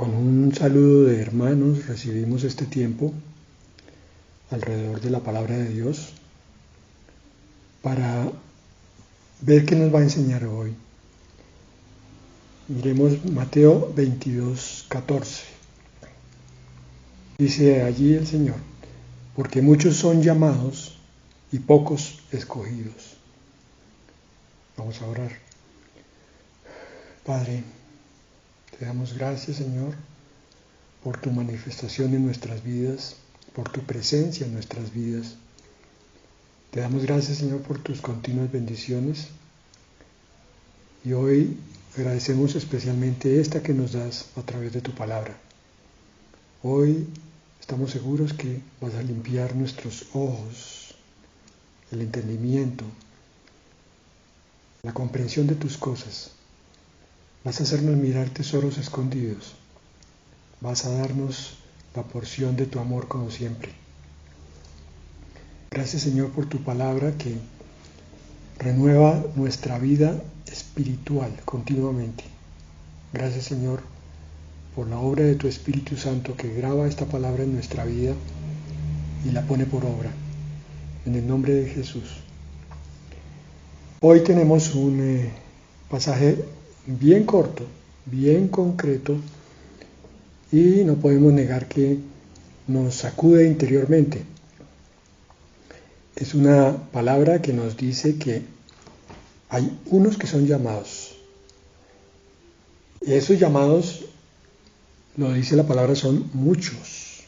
Con un saludo de hermanos recibimos este tiempo alrededor de la palabra de Dios para ver qué nos va a enseñar hoy. Miremos Mateo 22:14. Dice allí el Señor: porque muchos son llamados y pocos escogidos. Vamos a orar. Padre, te damos gracias, Señor, por tu manifestación en nuestras vidas, por tu presencia en nuestras vidas. Te damos gracias, Señor, por tus continuas bendiciones. Y hoy agradecemos especialmente esta que nos das a través de tu palabra. Hoy estamos seguros que vas a limpiar nuestros ojos, el entendimiento, la comprensión de tus cosas. Vas a hacernos mirar tesoros escondidos. Vas a darnos la porción de tu amor como siempre. Gracias, Señor, por tu palabra que renueva nuestra vida espiritual continuamente. Gracias, Señor, por la obra de tu Espíritu Santo que graba esta palabra en nuestra vida y la pone por obra. En el nombre de Jesús. Hoy tenemos un pasaje bien corto, bien concreto, y no podemos negar que nos sacude interiormente. Es una palabra que nos dice que hay unos que son llamados. Y esos llamados, lo dice la palabra, son muchos.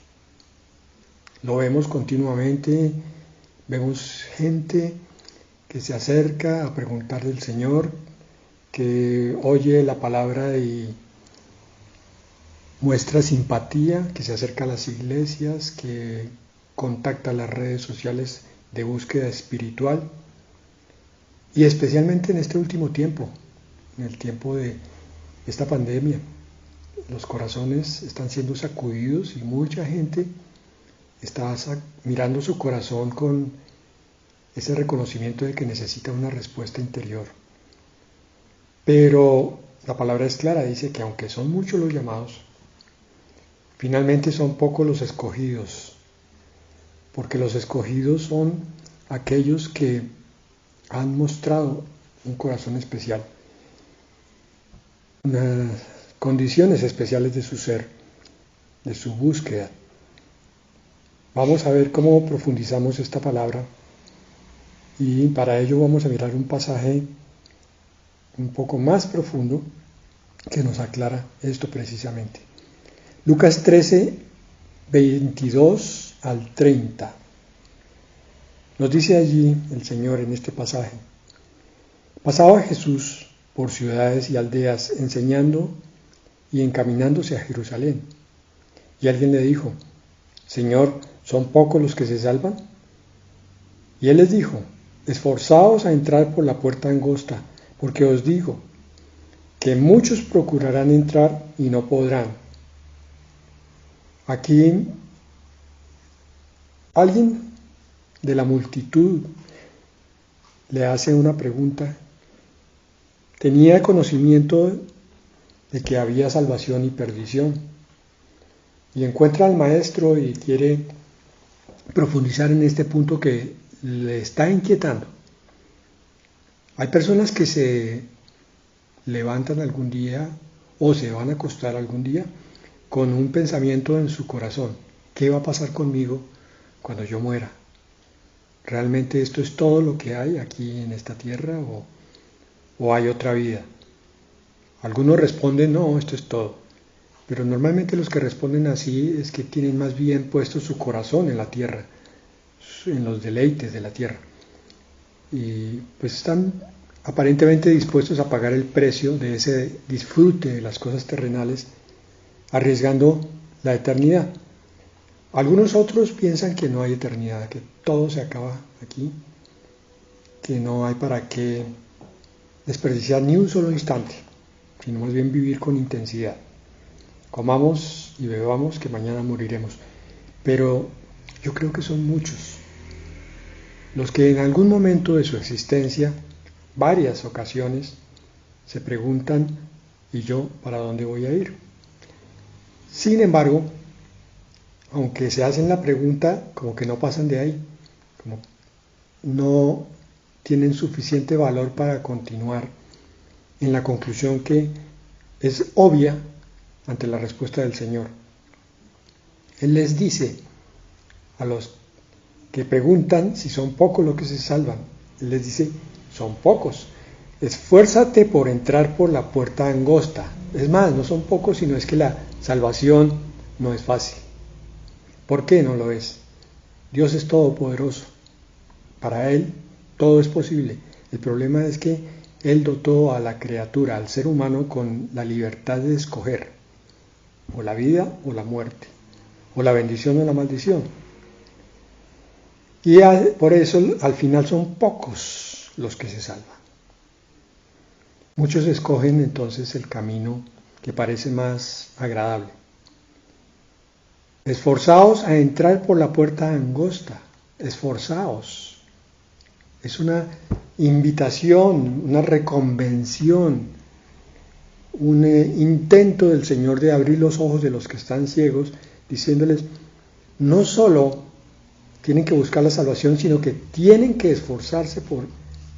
Lo vemos continuamente, vemos gente que se acerca a preguntar del Señor, que oye la palabra y muestra simpatía, que se acerca a las iglesias, que contacta las redes sociales de búsqueda espiritual, y especialmente en este último tiempo, en el tiempo de esta pandemia, los corazones están siendo sacudidos y mucha gente está mirando su corazón con ese reconocimiento de que necesita una respuesta interior. Pero la palabra es clara, dice que aunque son muchos los llamados, finalmente son pocos los escogidos, porque los escogidos son aquellos que han mostrado un corazón especial, unas condiciones especiales de su ser, de su búsqueda. Vamos a ver cómo profundizamos esta palabra y para ello vamos a mirar un pasaje un poco más profundo que nos aclara esto precisamente. Lucas 13, 22 al 30. Nos dice allí el Señor en este pasaje: pasaba Jesús por ciudades y aldeas enseñando y encaminándose a Jerusalén. Y alguien le dijo: Señor, ¿son pocos los que se salvan? Y él les dijo: esforzaos a entrar por la puerta angosta, porque os digo que muchos procurarán entrar y no podrán. Aquí alguien de la multitud le hace una pregunta. Tenía conocimiento de que había salvación y perdición, y encuentra al maestro y quiere profundizar en este punto que le está inquietando. Hay personas que se levantan algún día o se van a acostar algún día con un pensamiento en su corazón: ¿qué va a pasar conmigo cuando yo muera? ¿Realmente esto es todo lo que hay aquí en esta tierra o hay otra vida? Algunos responden: no, esto es todo. Pero normalmente los que responden así es que tienen más bien puesto su corazón en la tierra, en los deleites de la tierra. Y pues están aparentemente dispuestos a pagar el precio de ese disfrute de las cosas terrenales, arriesgando la eternidad. Algunos otros piensan que no hay eternidad, que todo se acaba aquí, que no hay para qué desperdiciar ni un solo instante, sino más bien vivir con intensidad. Comamos y bebamos, que mañana moriremos. Pero yo creo que son muchos los que en algún momento de su existencia, varias ocasiones, se preguntan: ¿y yo para dónde voy a ir? Sin embargo, aunque se hacen la pregunta, como que no pasan de ahí, como no tienen suficiente valor para continuar en la conclusión que es obvia ante la respuesta del Señor. Él les dice a los que preguntan si son pocos los que se salvan, Él les dice, son pocos. Esfuérzate por entrar por la puerta angosta. Es más, no son pocos, sino es que la salvación no es fácil. ¿Por qué no lo es? Dios es todopoderoso. Para Él todo es posible. El problema es que Él dotó a la criatura, al ser humano, con la libertad de escoger o la vida o la muerte, o la bendición o la maldición. Y por eso al final son pocos los que se salvan. Muchos escogen entonces el camino que parece más agradable. Esforzaos a entrar por la puerta angosta. Esforzaos. Es una invitación, una reconvención, un intento del Señor de abrir los ojos de los que están ciegos, diciéndoles, no solo tienen que buscar la salvación, sino que tienen que esforzarse por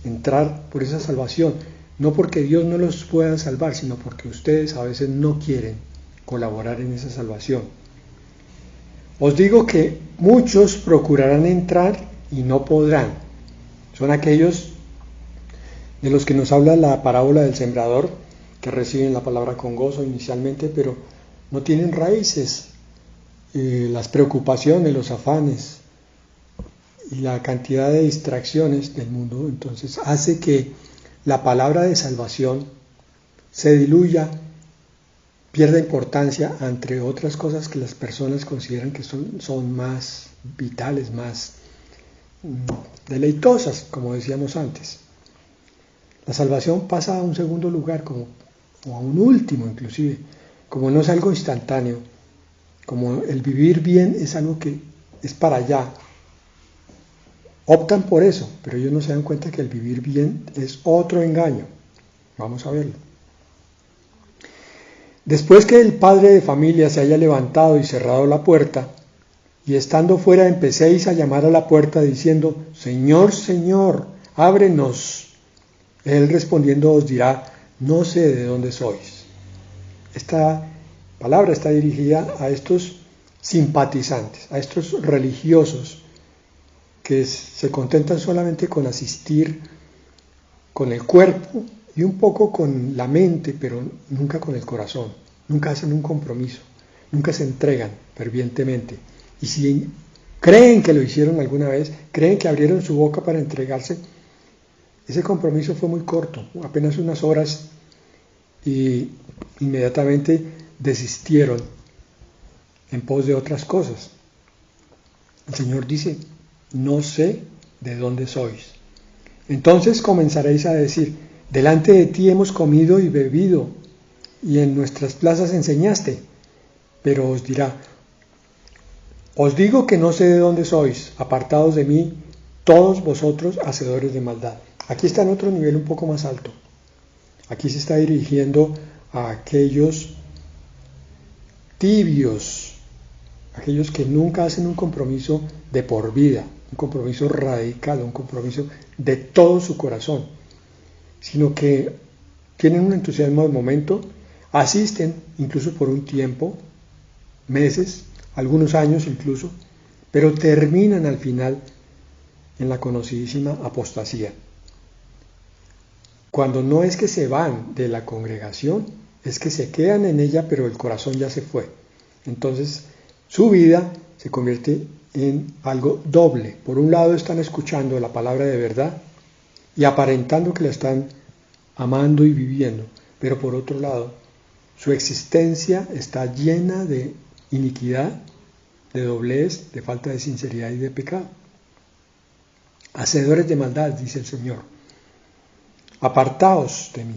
entrar por esa salvación. No porque Dios no los pueda salvar, sino porque ustedes a veces no quieren colaborar en esa salvación. Os digo que muchos procurarán entrar y no podrán. Son aquellos de los que nos habla la parábola del sembrador, que reciben la palabra con gozo inicialmente, pero no tienen raíces. Las preocupaciones, los afanes y la cantidad de distracciones del mundo, entonces hace que la palabra de salvación se diluya, pierda importancia, entre otras cosas que las personas consideran que son más vitales, más deleitosas, como decíamos antes. La salvación pasa a un segundo lugar, o a un último inclusive, como no es algo instantáneo, como el vivir bien es algo que es para allá. Optan por eso, pero ellos no se dan cuenta que el vivir bien es otro engaño. Vamos a verlo. Después que el padre de familia se haya levantado y cerrado la puerta, y estando fuera empecéis a llamar a la puerta diciendo, Señor, Señor, ábrenos. Él respondiendo os dirá, no sé de dónde sois. Esta palabra está dirigida a estos simpatizantes, a estos religiosos que se contentan solamente con asistir con el cuerpo y un poco con la mente, pero nunca con el corazón. Nunca hacen un compromiso, nunca se entregan fervientemente. Y si creen que lo hicieron alguna vez, creen que abrieron su boca para entregarse, ese compromiso fue muy corto, apenas unas horas, y inmediatamente desistieron en pos de otras cosas. El Señor dice, no sé de dónde sois. Entonces comenzaréis a decir, delante de ti hemos comido y bebido, y en nuestras plazas enseñaste. Pero os dirá, os digo que no sé de dónde sois, apartados de mí, todos vosotros hacedores de maldad. Aquí está en otro nivel un poco más alto. Aquí se está dirigiendo a aquellos tibios, aquellos que nunca hacen un compromiso de por vida, un compromiso radical, un compromiso de todo su corazón, sino que tienen un entusiasmo de momento, asisten incluso por un tiempo, meses, algunos años incluso, pero terminan al final en la conocidísima apostasía. Cuando no es que se van de la congregación, es que se quedan en ella, pero el corazón ya se fue. Entonces, su vida se convierte en algo doble. Por un lado están escuchando la palabra de verdad y aparentando que la están amando y viviendo, pero por otro lado, su existencia está llena de iniquidad, de doblez, de falta de sinceridad y de pecado. Hacedores de maldad, dice el Señor. Apartaos de mí.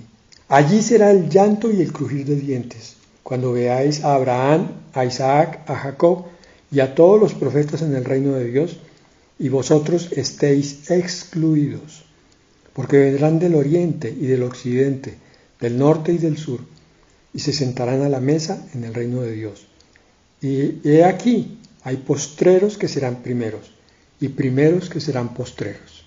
Allí será el llanto y el crujir de dientes, cuando veáis a Abraham, a Isaac, a Jacob y a todos los profetas en el reino de Dios, y vosotros estéis excluidos, porque vendrán del oriente y del occidente, del norte y del sur, y se sentarán a la mesa en el reino de Dios. Y he aquí, hay postreros que serán primeros y primeros que serán postreros.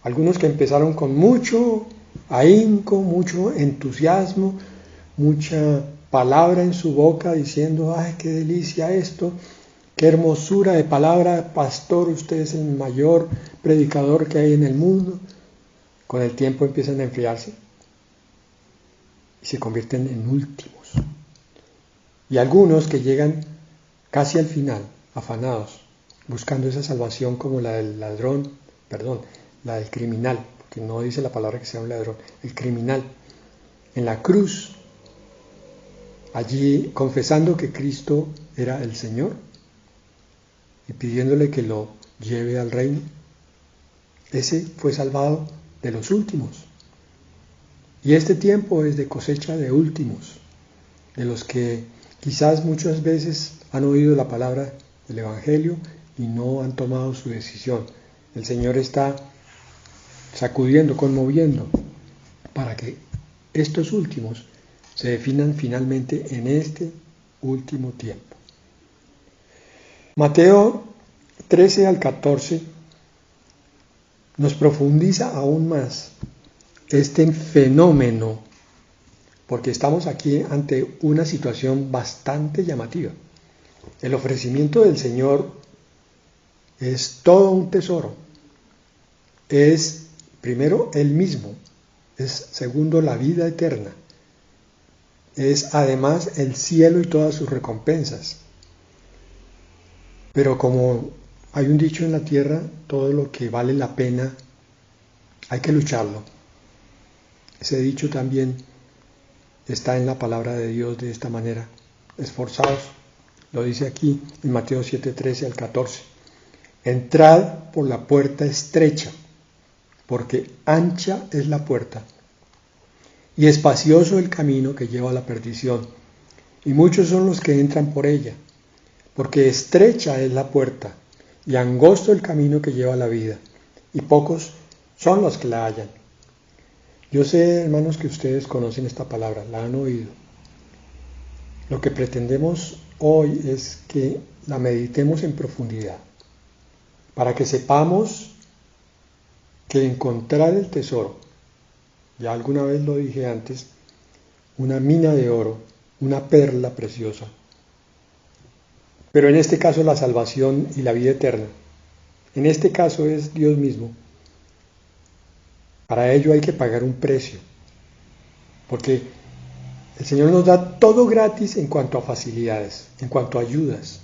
Algunos que empezaron con mucho ahínco, mucho entusiasmo, mucha palabra en su boca diciendo, ¡ay, qué delicia esto! ¡Qué hermosura de palabra! Pastor, usted es el mayor predicador que hay en el mundo. Con el tiempo empiezan a enfriarse y se convierten en últimos. Y algunos que llegan casi al final, afanados, buscando esa salvación como la del ladrón, la del criminal, porque no dice la palabra que sea un ladrón, el criminal, en la cruz, allí confesando que Cristo era el Señor y pidiéndole que lo lleve al reino. Ese fue salvado de los últimos. Y este tiempo es de cosecha de últimos, de los que quizás muchas veces han oído la palabra del Evangelio y no han tomado su decisión. El Señor está sacudiendo, conmoviendo, para que estos últimos se definan finalmente en este último tiempo. Mateo 13 al 14 nos profundiza aún más este fenómeno, porque estamos aquí ante una situación bastante llamativa. El ofrecimiento del Señor es todo un tesoro. Es primero Él mismo, es segundo la vida eterna, es además el cielo y todas sus recompensas. Pero como hay un dicho en la tierra, todo lo que vale la pena hay que lucharlo. Ese dicho también está en la palabra de Dios de esta manera: esforzaos, lo dice aquí en Mateo 7:13 al 14. Entrad por la puerta estrecha, porque ancha es la puerta y espacioso el camino que lleva a la perdición, y muchos son los que entran por ella, porque estrecha es la puerta y angosto el camino que lleva a la vida, y pocos son los que la hallan. Yo sé, hermanos, que ustedes conocen esta palabra, la han oído. Lo que pretendemos hoy es que la meditemos en profundidad, para que sepamos que encontrar el tesoro, ya alguna vez lo dije antes, una mina de oro, una perla preciosa, pero en este caso la salvación y la vida eterna, en este caso es Dios mismo. Para ello hay que pagar un precio, porque el Señor nos da todo gratis en cuanto a facilidades, en cuanto a ayudas,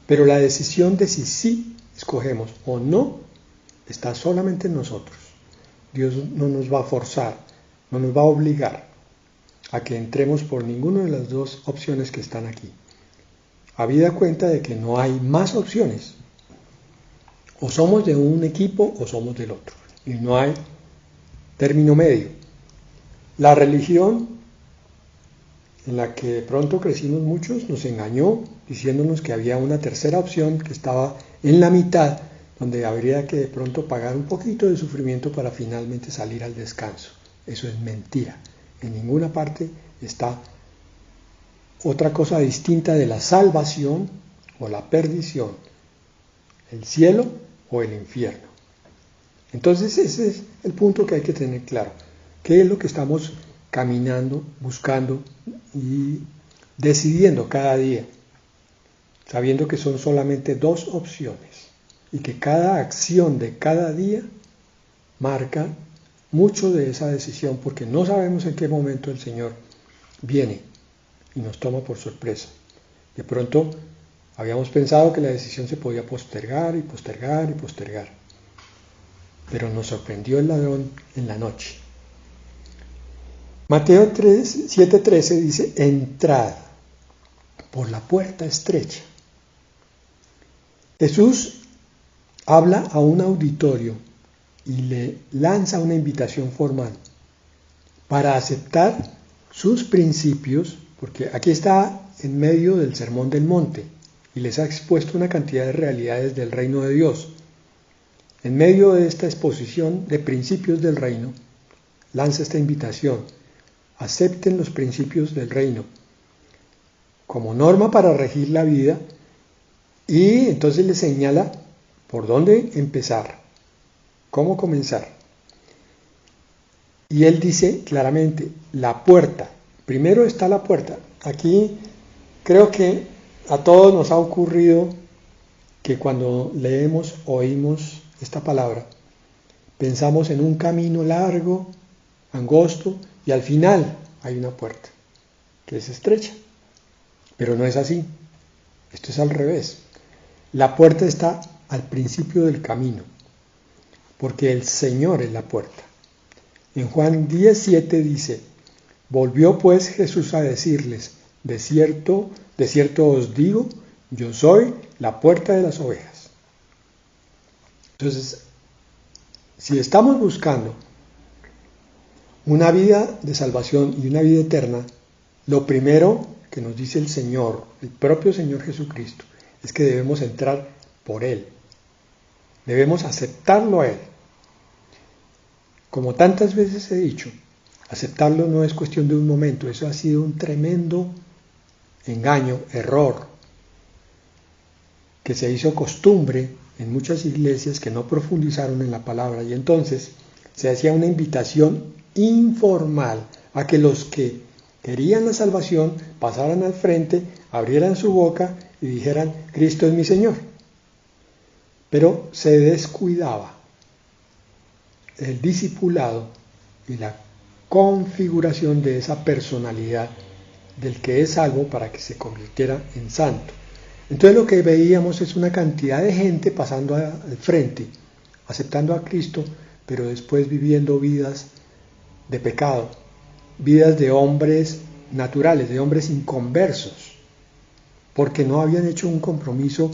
pero la decisión de si sí escogemos o no está solamente en nosotros. Dios no nos va a forzar, no nos va a obligar a que entremos por ninguna de las dos opciones que están aquí. Habida cuenta de que no hay más opciones. O somos de un equipo o somos del otro. Y no hay término medio. La religión, en la que de pronto crecimos muchos, nos engañó diciéndonos que había una tercera opción que estaba en la mitad, donde habría que de pronto pagar un poquito de sufrimiento para finalmente salir al descanso. Eso es mentira. En ninguna parte está otra cosa distinta de la salvación o la perdición, el cielo o el infierno. Entonces ese es el punto que hay que tener claro. ¿Qué es lo que estamos caminando, buscando y decidiendo cada día? Sabiendo que son solamente dos opciones y que cada acción de cada día marca mucho de esa decisión, porque no sabemos en qué momento el Señor viene y nos toma por sorpresa. De pronto habíamos pensado que la decisión se podía postergar y postergar y postergar, pero nos sorprendió el ladrón en la noche. Mateo 7:13 dice: entrad por la puerta estrecha. Jesús habla a un auditorio y le lanza una invitación formal para aceptar sus principios, porque aquí está en medio del Sermón del Monte y les ha expuesto una cantidad de realidades del reino de Dios. En medio de esta exposición de principios del reino, lanza esta invitación: acepten los principios del reino. como norma para regir la vida, y entonces le señala por dónde empezar, cómo comenzar. Y él dice claramente, la puerta. Primero está la puerta. Aquí creo que a todos nos ha ocurrido que cuando leemos, oímos esta palabra, pensamos en un camino largo, angosto, y al final hay una puerta, que es estrecha. Pero no es así. Esto es al revés. La puerta está al principio del camino, porque el Señor es la puerta. En Juan 10:7 dice, volvió pues Jesús a decirles, de cierto os digo, yo soy la puerta de las ovejas. Entonces, si estamos buscando una vida de salvación y una vida eterna, lo primero que nos dice el Señor, el propio Señor Jesucristo, es que debemos entrar por Él. Debemos aceptarlo a Él. Como tantas veces he dicho, aceptarlo no es cuestión de un momento, eso ha sido un tremendo engaño, error, que se hizo costumbre en muchas iglesias que no profundizaron en la palabra, y entonces se hacía una invitación informal a que los que querían la salvación pasaran al frente, abrieran su boca y dijeran, Cristo es mi Señor. Pero se descuidaba el discipulado y la configuración de esa personalidad del que es salvo para que se convirtiera en santo. Entonces lo que veíamos es una cantidad de gente pasando al frente, aceptando a Cristo, pero después viviendo vidas de pecado, vidas de hombres naturales, de hombres inconversos, porque no habían hecho un compromiso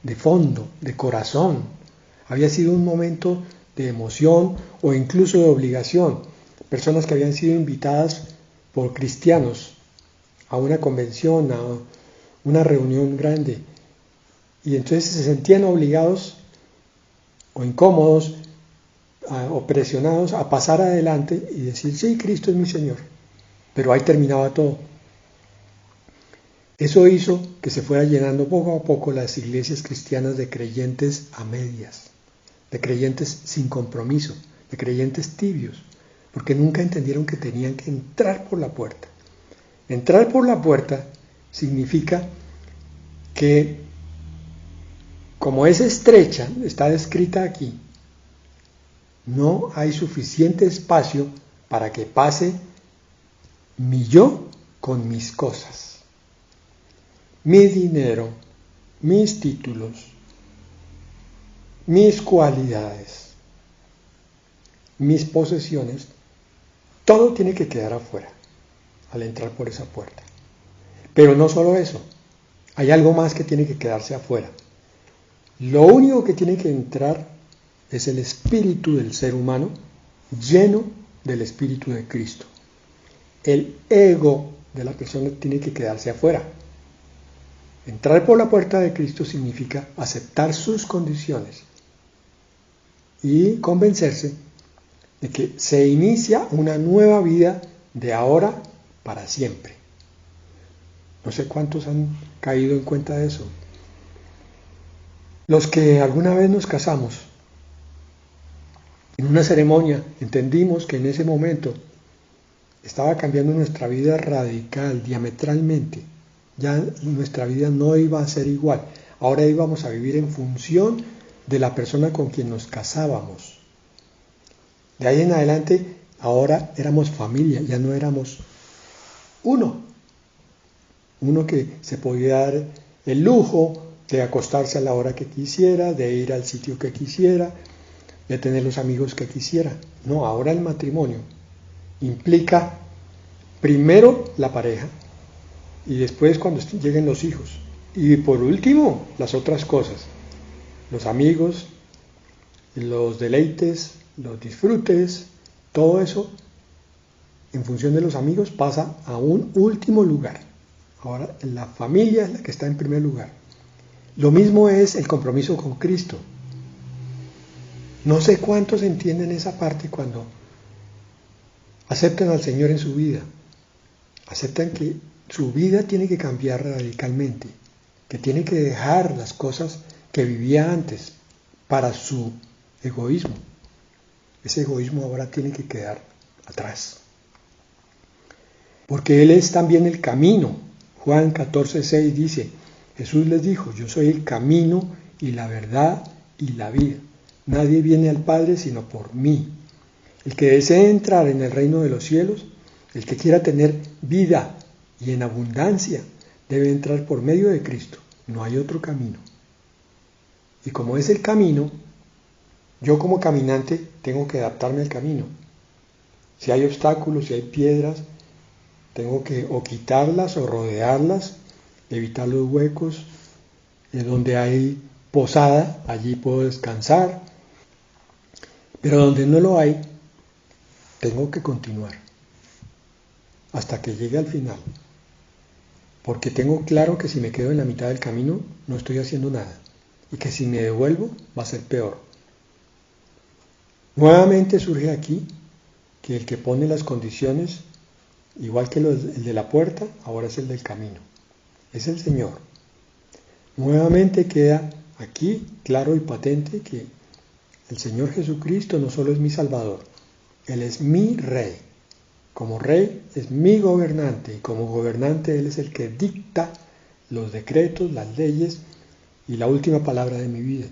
de fondo, de corazón. Había sido un momento de emoción o incluso de obligación. Personas que habían sido invitadas por cristianos a una convención, a una reunión grande, y entonces se sentían obligados o incómodos o presionados a pasar adelante y decir, sí, Cristo es mi Señor, pero ahí terminaba todo. Eso hizo que se fuera llenando poco a poco las iglesias cristianas de creyentes a medias, de creyentes sin compromiso, de creyentes tibios, porque nunca entendieron que tenían que entrar por la puerta. Entrar por la puerta significa que, como es estrecha, está descrita aquí, no hay suficiente espacio para que pase mi yo con mis cosas, mi dinero, mis títulos, mis cualidades, mis posesiones, todo tiene que quedar afuera al entrar por esa puerta. Pero no solo eso, hay algo más que tiene que quedarse afuera. Lo único que tiene que entrar es el espíritu del ser humano lleno del espíritu de Cristo. El ego de la persona tiene que quedarse afuera. Entrar por la puerta de Cristo significa aceptar sus condiciones y convencerse de que se inicia una nueva vida de ahora para siempre. No sé cuántos han caído en cuenta de eso. Los que alguna vez nos casamos, en una ceremonia, entendimos que en ese momento estaba cambiando nuestra vida radical, diametralmente. Ya nuestra vida no iba a ser igual. Ahora íbamos a vivir en función de la persona con quien nos casábamos. De ahí en adelante, ahora éramos familia, ya no éramos uno que se podía dar el lujo de acostarse a la hora que quisiera, de ir al sitio que quisiera, de tener los amigos que quisiera. No, ahora el matrimonio implica primero la pareja y después cuando lleguen los hijos. Y por último, las otras cosas, los amigos, los deleites, los disfrutes, todo eso en función de los amigos pasa a un último lugar. Ahora la familia es la que está en primer lugar. Lo mismo es el compromiso con Cristo. No sé cuántos entienden esa parte cuando aceptan al Señor en su vida. Aceptan que su vida tiene que cambiar radicalmente, que tiene que dejar las cosas que vivía antes para su egoísmo. Ese egoísmo ahora tiene que quedar atrás. Porque Él es también el camino. Juan 14:6 dice, Jesús les dijo, yo soy el camino y la verdad y la vida. Nadie viene al Padre sino por mí. El que desee entrar en el reino de los cielos, el que quiera tener vida y en abundancia, debe entrar por medio de Cristo. No hay otro camino. Y como es el camino, yo como caminante tengo que adaptarme al camino. Si hay obstáculos, si hay piedras, tengo que o quitarlas o rodearlas, evitar los huecos. Donde hay posada, allí puedo descansar. Pero donde no lo hay, tengo que continuar hasta que llegue al final. Porque tengo claro que si me quedo en la mitad del camino, no estoy haciendo nada. Y que si me devuelvo, va a ser peor. Nuevamente surge aquí que el que pone las condiciones, igual que el de la puerta, ahora es el del camino. Es el Señor. Nuevamente queda aquí claro y patente que el Señor Jesucristo no solo es mi Salvador, Él es mi Rey. Como Rey es mi gobernante y como gobernante Él es el que dicta los decretos, las leyes y la última palabra de mi vida.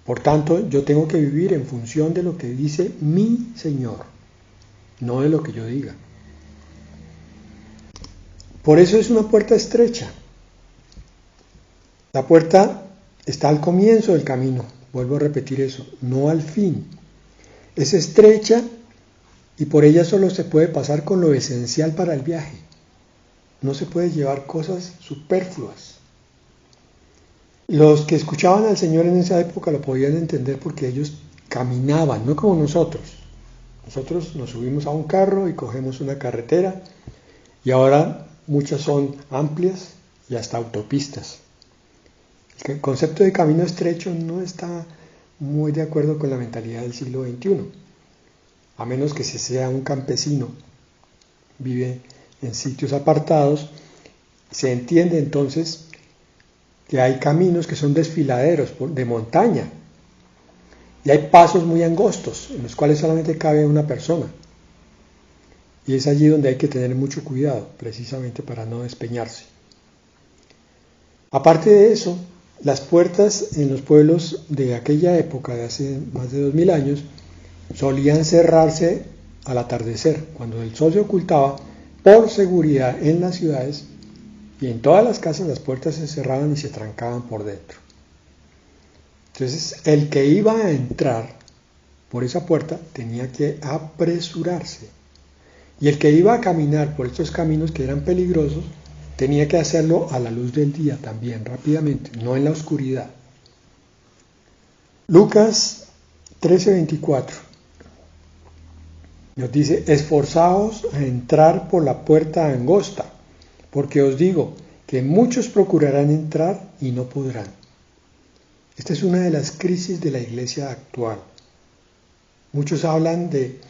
Por tanto, yo tengo que vivir en función de lo que dice mi Señor, no de lo que yo diga. Por eso es una puerta estrecha. La puerta está al comienzo del camino, vuelvo a repetir eso, no al fin. Es estrecha y por ella solo se puede pasar con lo esencial para el viaje. No se puede llevar cosas superfluas. Los que escuchaban al Señor en esa época lo podían entender porque ellos caminaban, no como nosotros. Nosotros nos subimos a un carro y cogemos una carretera y ahora muchas son amplias y hasta autopistas. El concepto de camino estrecho no está muy de acuerdo con la mentalidad del siglo XXI, a menos que se sea un campesino, vive en sitios apartados, se entiende entonces que hay caminos que son desfiladeros de montaña y hay pasos muy angostos en los cuales solamente cabe una persona. Y es allí donde hay que tener mucho cuidado, precisamente para no despeñarse. Aparte de eso, las puertas en los pueblos de aquella época, de hace más de 2000 años, solían cerrarse al atardecer, cuando el sol se ocultaba, por seguridad en las ciudades, y en todas las casas las puertas se cerraban y se trancaban por dentro. Entonces, el que iba a entrar por esa puerta tenía que apresurarse. Y el que iba a caminar por estos caminos que eran peligrosos, tenía que hacerlo a la luz del día también, rápidamente, no en la oscuridad. Lucas 13:24 nos dice, esforzaos a entrar por la puerta angosta, porque os digo que muchos procurarán entrar y no podrán. Esta es una de las crisis de la iglesia actual. Muchos hablan de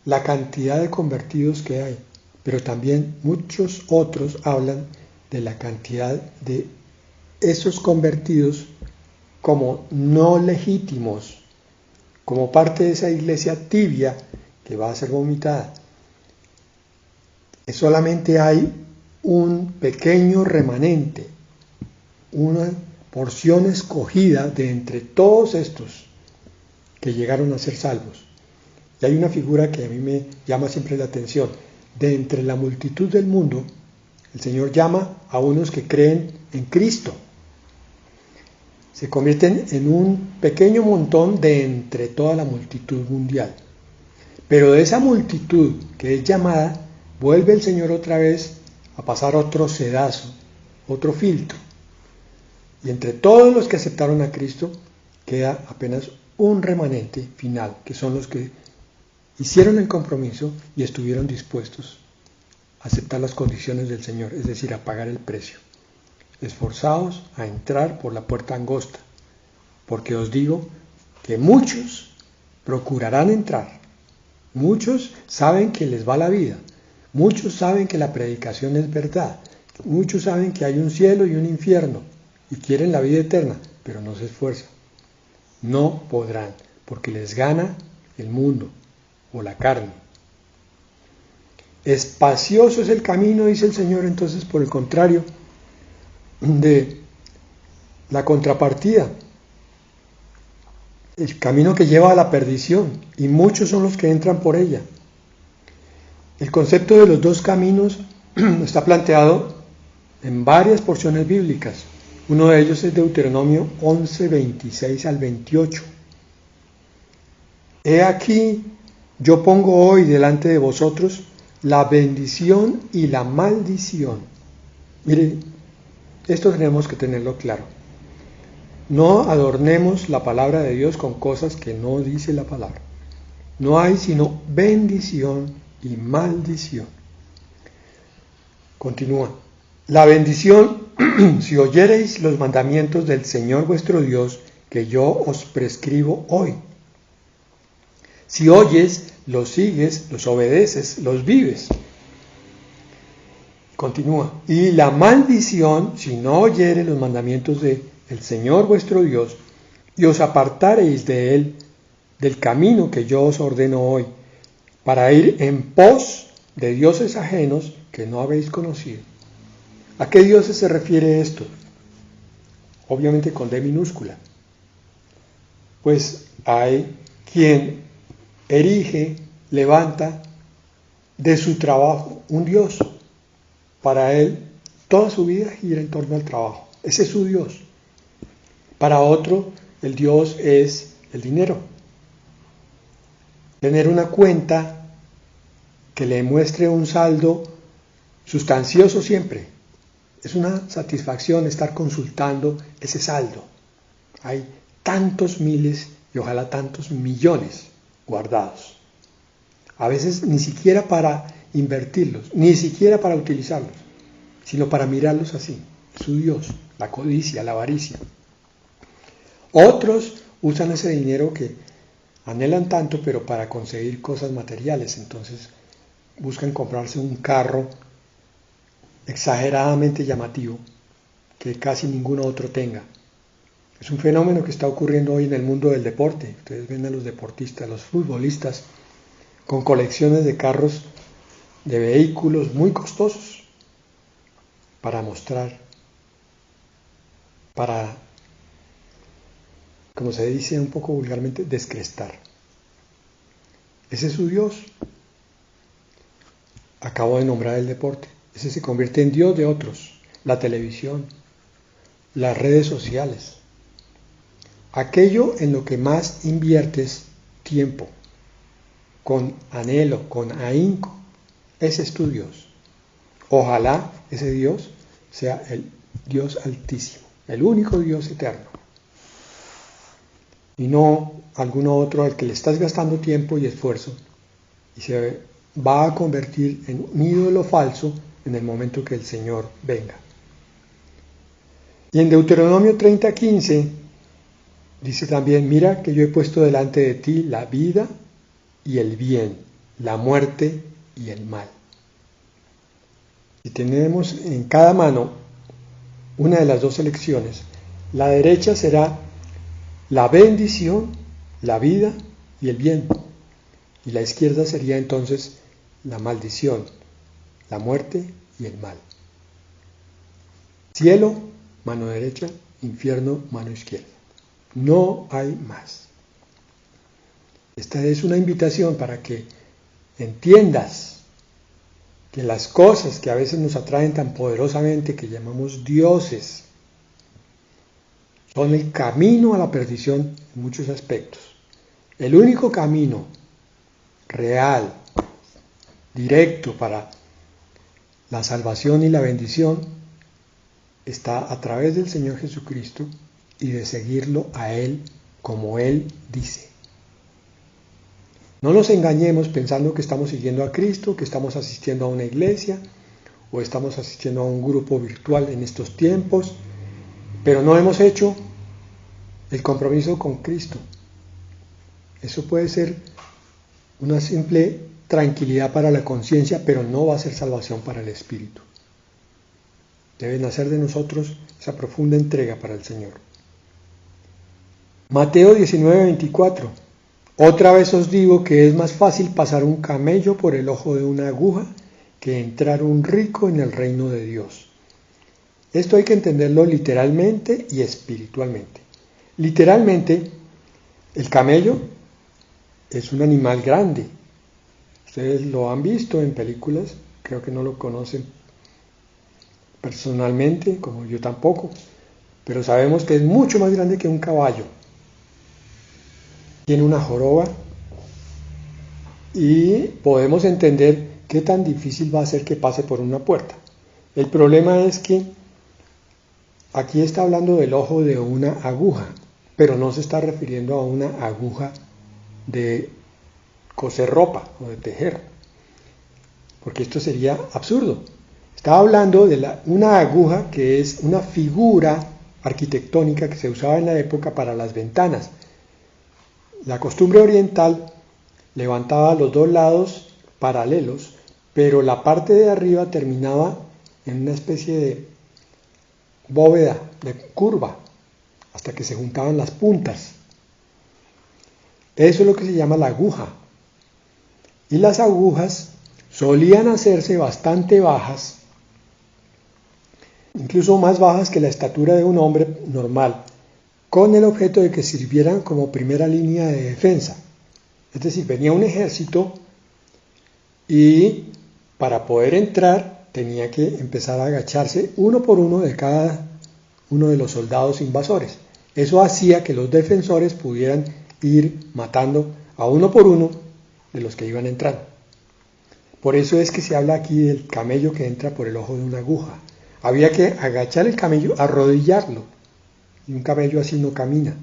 la cantidad de convertidos que hay, pero también muchos otros hablan de la cantidad de esos convertidos como no legítimos, como parte de esa iglesia tibia que va a ser vomitada. Solamente hay un pequeño remanente, una porción escogida de entre todos estos que llegaron a ser salvos. Y hay una figura que a mí me llama siempre la atención. De entre la multitud del mundo, el Señor llama a unos que creen en Cristo. Se convierten en un pequeño montón de entre toda la multitud mundial. Pero de esa multitud que es llamada, vuelve el Señor otra vez a pasar otro sedazo, otro filtro. Y entre todos los que aceptaron a Cristo, queda apenas un remanente final, que son los que hicieron el compromiso y estuvieron dispuestos a aceptar las condiciones del Señor, es decir, a pagar el precio. Esforzaos a entrar por la puerta angosta, porque os digo que muchos procurarán entrar. Muchos saben que les va la vida, Muchos saben que la predicación es verdad. Muchos saben que hay un cielo y un infierno y quieren la vida eterna, pero no se esfuerzan. No podrán, porque les gana el mundo o la carne. Espacioso es el camino, dice el Señor, entonces, por el contrario, de la contrapartida. El camino que lleva a la perdición, y muchos son los que entran por ella. El concepto de los dos caminos está planteado en varias porciones bíblicas. Uno de ellos es Deuteronomio 11, 26 al 28. He aquí, yo pongo hoy delante de vosotros la bendición y la maldición. Mire, esto tenemos que tenerlo claro. No adornemos la palabra de Dios con cosas que no dice la palabra. No hay sino bendición y maldición. Continúa. La bendición, si oyereis los mandamientos del Señor vuestro Dios, que yo os prescribo hoy. Si oyes, los sigues, los obedeces, los vives. Continúa. Y la maldición, si no oyeres los mandamientos del Señor vuestro Dios, y os apartareis de él, del camino que yo os ordeno hoy, para ir en pos de dioses ajenos que no habéis conocido. ¿A qué dioses se refiere esto? Obviamente con D minúscula. Pues hay quien erige, levanta de su trabajo un Dios. Para él, toda su vida gira en torno al trabajo. Ese es su Dios. Para otro, el Dios es el dinero. Tener una cuenta que le muestre un saldo sustancioso siempre. Es una satisfacción estar consultando ese saldo. Hay tantos miles y ojalá tantos millones guardados. A veces ni siquiera para invertirlos, ni siquiera para utilizarlos, sino para mirarlos así. Su Dios, la codicia, la avaricia. Otros usan ese dinero que anhelan tanto, pero para conseguir cosas materiales. Entonces buscan comprarse un carro exageradamente llamativo que casi ningún otro tenga. Es un fenómeno que está ocurriendo hoy en el mundo del deporte. Ustedes ven a los deportistas, los futbolistas, con colecciones de carros, de vehículos muy costosos, para mostrar, para, como se dice un poco vulgarmente, descrestar. Ese es su Dios. Acabo de nombrar el deporte. Ese se convierte en Dios de otros. La televisión, las redes sociales. Aquello en lo que más inviertes tiempo, con anhelo, con ahínco, ese es tu Dios. Ojalá ese Dios sea el Dios altísimo, el único Dios eterno. Y no alguno otro al que le estás gastando tiempo y esfuerzo y se va a convertir en un ídolo falso en el momento que el Señor venga. Y en Deuteronomio 30:15 dice también, mira que yo he puesto delante de ti la vida y el bien, la muerte y el mal. Si tenemos en cada mano una de las dos elecciones, la derecha será la bendición, la vida y el bien, y la izquierda sería entonces la maldición, la muerte y el mal. Cielo, mano derecha, infierno, mano izquierda. No hay más. Esta es una invitación para que entiendas que las cosas que a veces nos atraen tan poderosamente, que llamamos dioses, son el camino a la perdición en muchos aspectos. El único camino real, directo para la salvación y la bendición está a través del Señor Jesucristo y de seguirlo a Él como Él dice. No nos engañemos pensando que estamos siguiendo a Cristo, que estamos asistiendo a una iglesia o estamos asistiendo a un grupo virtual en estos tiempos, pero no hemos hecho el compromiso con Cristo. Eso puede ser una simple tranquilidad para la conciencia, pero no va a ser salvación para el espíritu. Debe nacer de nosotros esa profunda entrega para el Señor. Mateo 19:24. Otra vez os digo que es más fácil pasar un camello por el ojo de una aguja que entrar un rico en el reino de Dios. Esto hay que entenderlo literalmente y espiritualmente. Literalmente, el camello es un animal grande. Ustedes lo han visto en películas, creo que no lo conocen personalmente, como yo tampoco, pero sabemos que es mucho más grande que un caballo. Tiene una joroba y podemos entender qué tan difícil va a ser que pase por una puerta. El problema es que aquí está hablando del ojo de una aguja, pero no se está refiriendo a una aguja de coser ropa o de tejer, porque esto sería absurdo. Está hablando de una aguja que es una figura arquitectónica que se usaba en la época para las ventanas. La costumbre oriental levantaba los dos lados paralelos, pero la parte de arriba terminaba en una especie de bóveda, de curva, hasta que se juntaban las puntas. Eso es lo que se llama la aguja. Y las agujas solían hacerse bastante bajas, incluso más bajas que la estatura de un hombre normal, con el objeto de que sirvieran como primera línea de defensa. Es decir, venía un ejército y para poder entrar tenía que empezar a agacharse uno por uno de cada uno de los soldados invasores. Eso hacía que los defensores pudieran ir matando a uno por uno de los que iban entrando. Por eso es que se habla aquí del camello que entra por el ojo de una aguja. Había que agachar el camello, arrodillarlo, y un camello así no camina.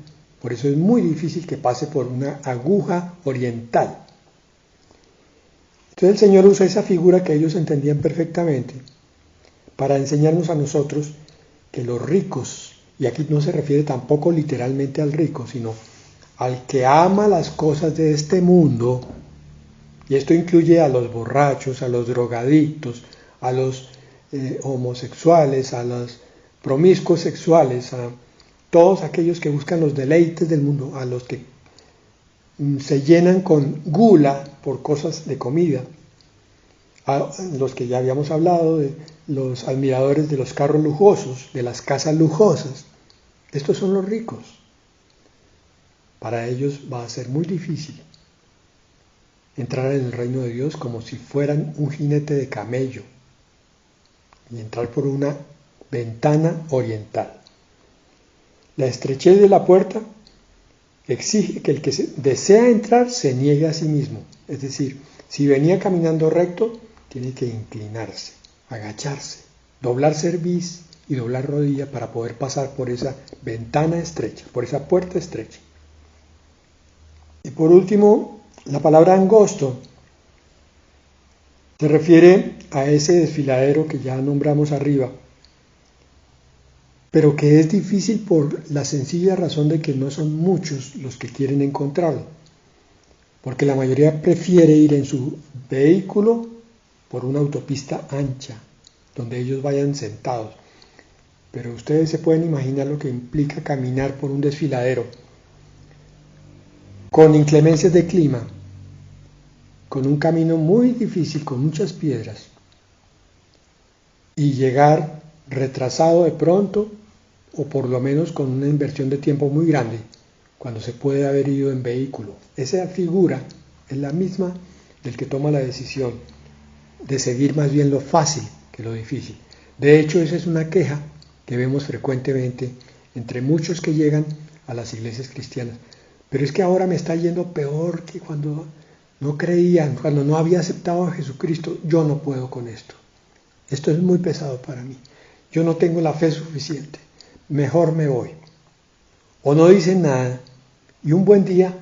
Por eso es muy difícil que pase por una aguja oriental. Entonces el Señor usa esa figura que ellos entendían perfectamente para enseñarnos a nosotros que los ricos, y aquí no se refiere tampoco literalmente al rico, sino al que ama las cosas de este mundo, y esto incluye a los borrachos, a los drogadictos, a los homosexuales, a los promiscuos sexuales, a todos aquellos que buscan los deleites del mundo, a los que se llenan con gula por cosas de comida, a los que ya habíamos hablado, de los admiradores de los carros lujosos, de las casas lujosas. Estos son los ricos. Para ellos va a ser muy difícil entrar en el reino de Dios como si fueran un jinete de camello y entrar por una ventana oriental. La estrechez de la puerta exige que el que desea entrar se niegue a sí mismo. Es decir, si venía caminando recto, tiene que inclinarse, agacharse, doblar cerviz y doblar rodilla para poder pasar por esa ventana estrecha, por esa puerta estrecha. Y por último, la palabra angosto se refiere a ese desfiladero que ya nombramos arriba, pero que es difícil por la sencilla razón de que no son muchos los que quieren encontrarlo, porque la mayoría prefiere ir en su vehículo por una autopista ancha, donde ellos vayan sentados. Pero ustedes se pueden imaginar lo que implica caminar por un desfiladero, con inclemencias de clima, con un camino muy difícil, con muchas piedras, y llegar retrasado de pronto, o por lo menos con una inversión de tiempo muy grande, cuando se puede haber ido en vehículo. Esa figura es la misma del que toma la decisión de seguir más bien lo fácil que lo difícil. De hecho, esa es una queja que vemos frecuentemente entre muchos que llegan a las iglesias cristianas. Pero es que ahora me está yendo peor que cuando no creían, cuando no había aceptado a Jesucristo. Yo no puedo con esto. Esto es muy pesado para mí. Yo no tengo la fe suficiente. Mejor me voy. O no dicen nada y un buen día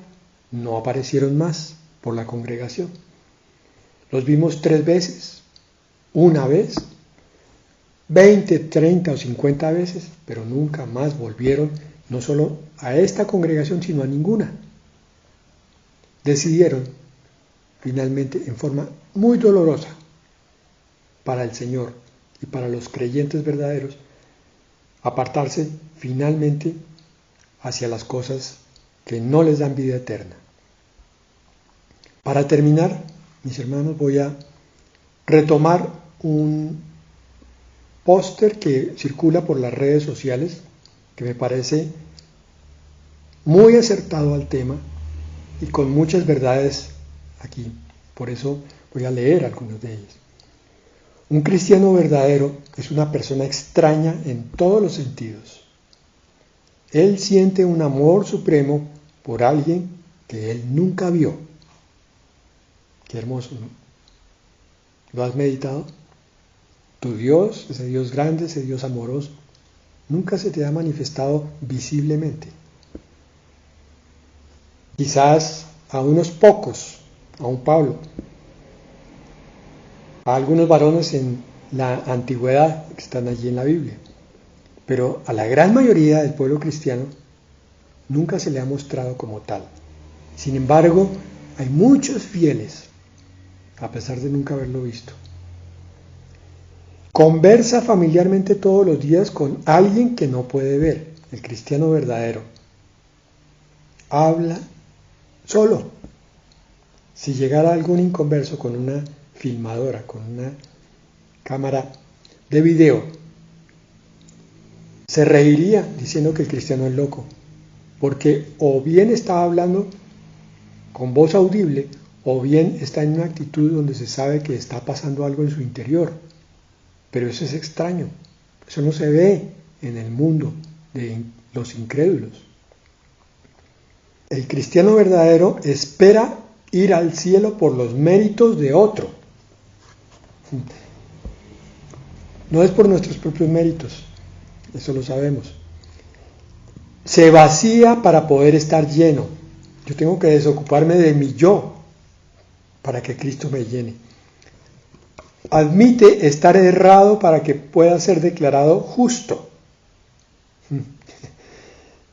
no aparecieron más por la congregación. Los vimos 3 veces, una vez, 20, 30 o 50 veces, pero nunca más volvieron, no solo a esta congregación, sino a ninguna. Decidieron finalmente en forma muy dolorosa para el Señor y para los creyentes verdaderos, apartarse finalmente hacia las cosas que no les dan vida eterna. Para terminar, mis hermanos, voy a retomar un póster que circula por las redes sociales, que me parece muy acertado al tema y con muchas verdades aquí. Por eso voy a leer algunas de ellas. Un cristiano verdadero es una persona extraña en todos los sentidos. Él siente un amor supremo por alguien que él nunca vio. Qué hermoso, ¿no? ¿Lo has meditado? Tu Dios, ese Dios grande, ese Dios amoroso, nunca se te ha manifestado visiblemente. Quizás a unos pocos, a un Pablo, a algunos varones en la antigüedad que están allí en la Biblia, pero a la gran mayoría del pueblo cristiano nunca se le ha mostrado como tal. Sin embargo, hay muchos fieles, a pesar de nunca haberlo visto. Conversa familiarmente todos los días con alguien que no puede ver, el cristiano verdadero. Habla solo. Si llegara algún inconverso con una filmadora, con una cámara de video, se reiría diciendo que el cristiano es loco, porque o bien está hablando con voz audible, o bien está en una actitud donde se sabe que está pasando algo en su interior. Pero eso es extraño, eso no se ve en el mundo de los incrédulos. El cristiano verdadero espera ir al cielo por los méritos de otro. No es por nuestros propios méritos, eso lo sabemos. Se vacía para poder estar lleno. Yo tengo que desocuparme de mi yo para que Cristo me llene. Admite estar errado para que pueda ser declarado justo.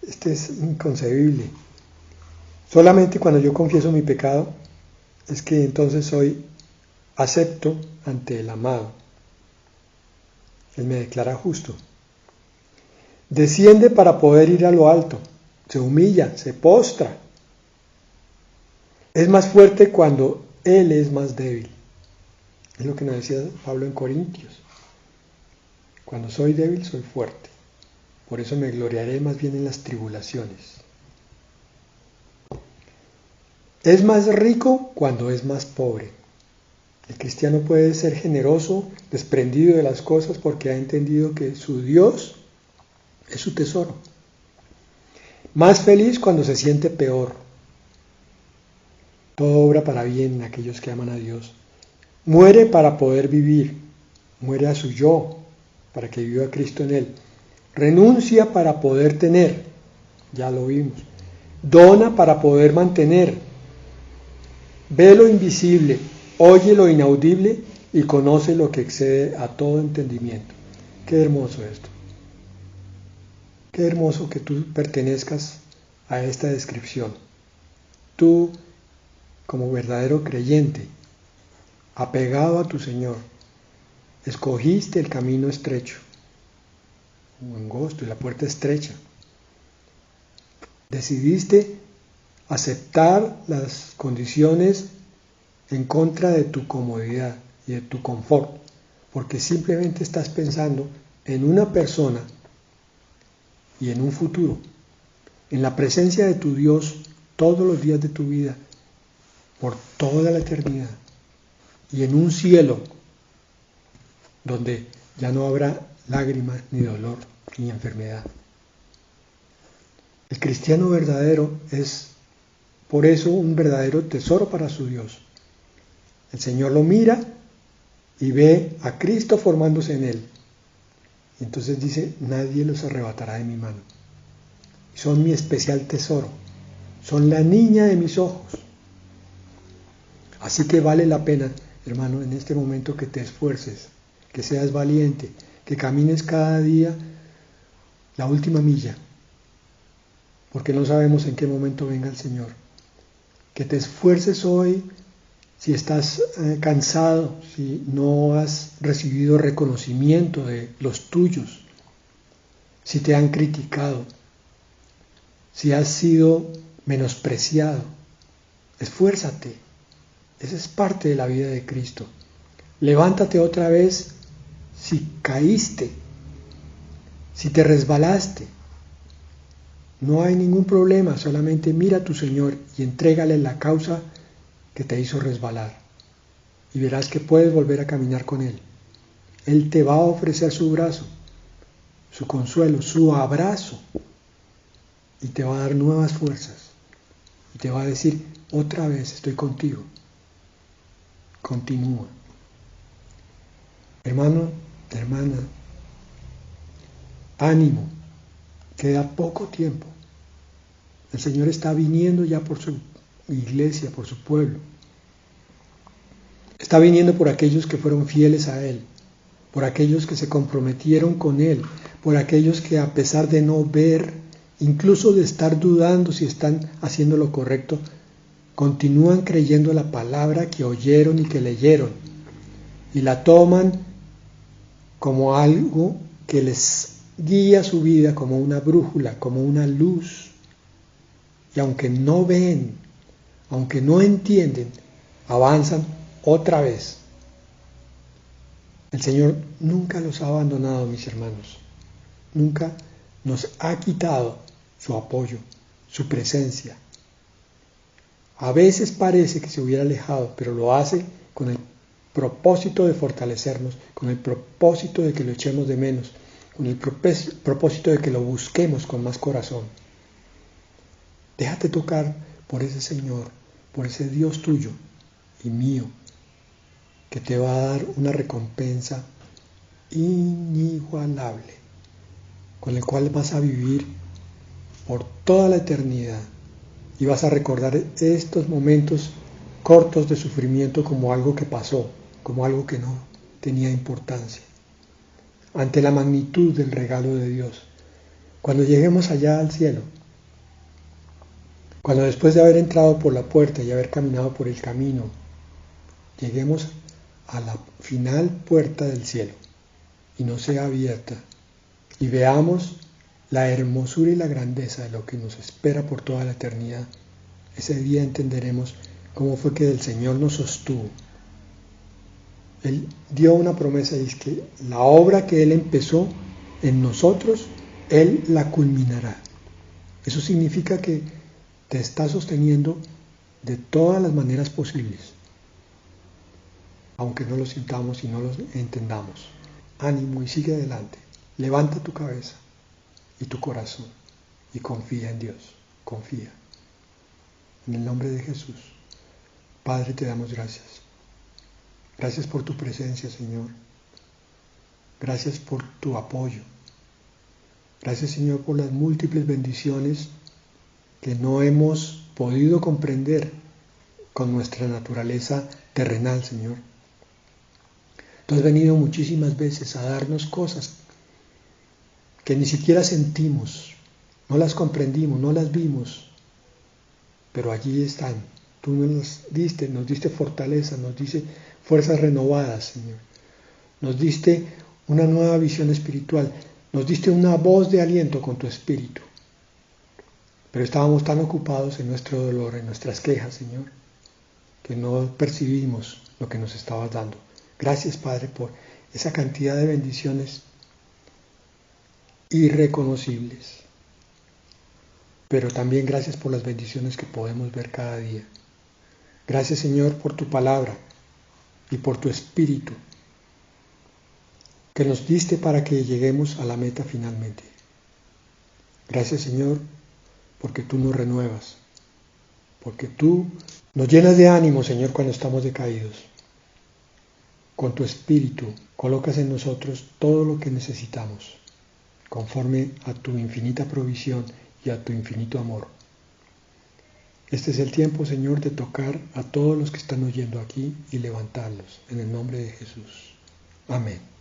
Este es inconcebible. Solamente cuando yo confieso mi pecado es que entonces soy acepto ante el amado. Él me declara justo. Desciende para poder ir a lo alto. Se humilla, se postra. Es más fuerte cuando Él es más débil. Es lo que nos decía Pablo en Corintios. Cuando soy débil, soy fuerte. Por eso me gloriaré más bien en las tribulaciones. Es más rico cuando es más pobre. El cristiano puede ser generoso, desprendido de las cosas porque ha entendido que su Dios es su tesoro. Más feliz cuando se siente peor. Todo obra para bien en aquellos que aman a Dios. Muere para poder vivir, muere a su yo, para que viva Cristo en él. Renuncia para poder tener, ya lo vimos. Dona para poder mantener. Ve lo invisible, oye lo inaudible y conoce lo que excede a todo entendimiento. Qué hermoso esto. Qué hermoso que tú pertenezcas a esta descripción. Tú, como verdadero creyente, apegado a tu Señor, escogiste el camino estrecho, o angosto, y la puerta estrecha. Decidiste aceptar las condiciones en contra de tu comodidad y de tu confort, porque simplemente estás pensando en una persona y en un futuro, en la presencia de tu Dios todos los días de tu vida, por toda la eternidad. Y en un cielo donde ya no habrá lágrimas, ni dolor, ni enfermedad. El cristiano verdadero es, por eso, un verdadero tesoro para su Dios. El Señor lo mira y ve a Cristo formándose en él. Y entonces dice, nadie los arrebatará de mi mano. Son mi especial tesoro. Son la niña de mis ojos. Así que vale la pena, hermano, en este momento que te esfuerces, que seas valiente, que camines cada día la última milla, porque no sabemos en qué momento venga el Señor. Que te esfuerces hoy si estás cansado, si no has recibido reconocimiento de los tuyos, si te han criticado, si has sido menospreciado, esfuérzate. Esa es parte de la vida de Cristo. Levántate otra vez si caíste, si te resbalaste. No hay ningún problema, solamente mira a tu Señor y entrégale la causa que te hizo resbalar. Y verás que puedes volver a caminar con Él. Él te va a ofrecer su brazo, su consuelo, su abrazo. Y te va a dar nuevas fuerzas. Y te va a decir, otra vez estoy contigo. Continúa. Hermano, hermana, ánimo. Queda poco tiempo. El Señor está viniendo ya por su iglesia, por su pueblo. Está viniendo por aquellos que fueron fieles a Él, por aquellos que se comprometieron con Él, por aquellos que a pesar de no ver, incluso de estar dudando si están haciendo lo correcto, continúan creyendo la palabra que oyeron y que leyeron y la toman como algo que les guía su vida, como una brújula, como una luz. Y aunque no ven, aunque no entienden, avanzan otra vez. El Señor nunca los ha abandonado, mis hermanos. Nunca nos ha quitado su apoyo, su presencia. A veces parece que se hubiera alejado, pero lo hace con el propósito de fortalecernos, con el propósito de que lo echemos de menos, con el propósito de que lo busquemos con más corazón. Déjate tocar por ese Señor, por ese Dios tuyo y mío, que te va a dar una recompensa inigualable, con el cual vas a vivir por toda la eternidad y vas a recordar estos momentos cortos de sufrimiento como algo que pasó, como algo que no tenía importancia, ante la magnitud del regalo de Dios. Cuando lleguemos allá al cielo, cuando después de haber entrado por la puerta y haber caminado por el camino, lleguemos a la final puerta del cielo y no sea abierta y veamos la hermosura y la grandeza de lo que nos espera por toda la eternidad, ese día entenderemos cómo fue que el Señor nos sostuvo. Él dio una promesa y es que la obra que Él empezó en nosotros, Él la culminará. Eso significa que te está sosteniendo de todas las maneras posibles, aunque no lo sintamos y no lo entendamos. Ánimo y sigue adelante. Levanta tu cabeza y tu corazón y confía en Dios. Confía. En el nombre de Jesús. Padre, te damos gracias. Gracias por tu presencia, Señor. Gracias por tu apoyo. Gracias, Señor, por las múltiples bendiciones que no hemos podido comprender con nuestra naturaleza terrenal, Señor. Tú has venido muchísimas veces a darnos cosas que ni siquiera sentimos, no las comprendimos, no las vimos, pero allí están. Tú nos diste fortaleza, nos diste fuerzas renovadas, Señor. Nos diste una nueva visión espiritual, nos diste una voz de aliento con tu espíritu. Pero estábamos tan ocupados en nuestro dolor, en nuestras quejas, Señor, que no percibimos lo que nos estabas dando. Gracias, Padre, por esa cantidad de bendiciones irreconocibles. Pero también gracias por las bendiciones que podemos ver cada día. Gracias, Señor, por tu palabra y por tu espíritu que nos diste para que lleguemos a la meta finalmente. Gracias, Señor, porque tú nos renuevas, porque tú nos llenas de ánimo, Señor, cuando estamos decaídos. Con tu espíritu colocas en nosotros todo lo que necesitamos, conforme a tu infinita provisión y a tu infinito amor. Este es el tiempo, Señor, de tocar a todos los que están oyendo aquí y levantarlos, en el nombre de Jesús. Amén.